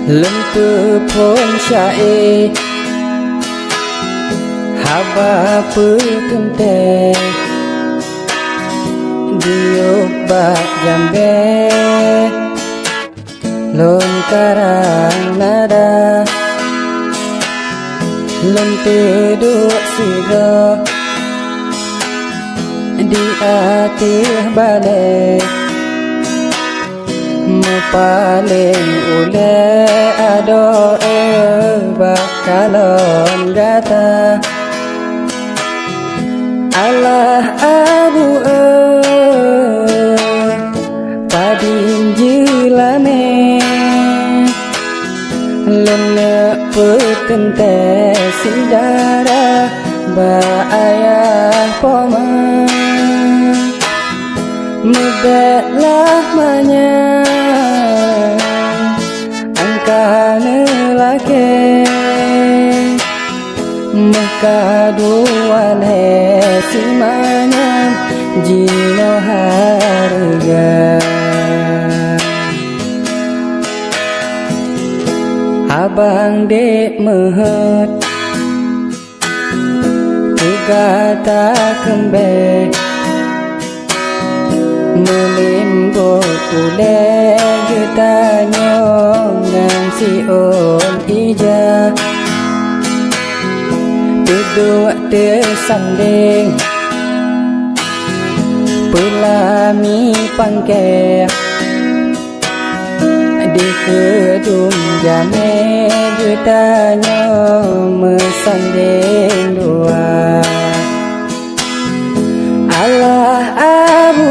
Lempu pun syai haba pekente diuk bak jambe lon karang nada lempu duk siga di atih balik paling ule ado bakalon gata Allah abu padin jilame lenek pekente sidara ba ayah poma mudahlah manya angkane lake makaduan he simanya jino harga abang dek mehet kegata kembe melimbut ule getanya ngang si on ija duduk tersanding pelami pangke di kedung jame getanya mesanding dua Allah abu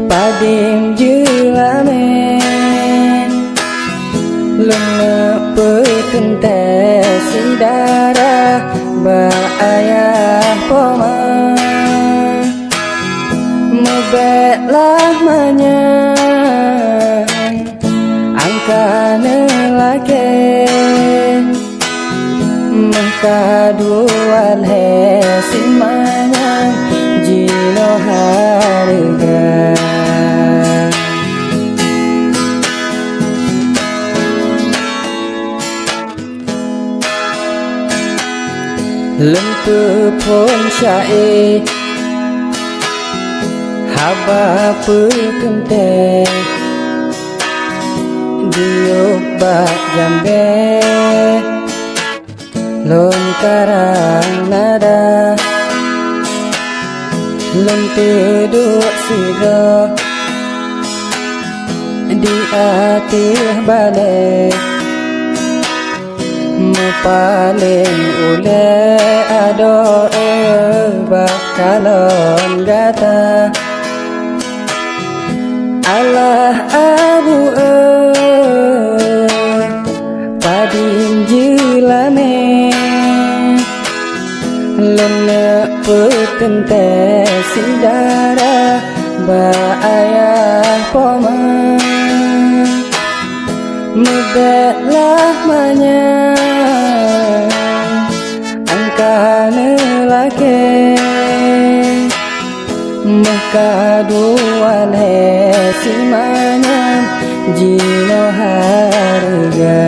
padim jelamen lenek pekente sidara ba ayah poma mebetlah manya angkane lake makaduan he simanya jino harga lempu pun syai haba pekente diuk bak jambe lon karang nada lempu duk siga di atih balik paling ule ado bakalon gata Allah abu padin jilame lenek pekente sidara ba ayah poma mudahlah manya angkane lake makaduan he simanya jino harga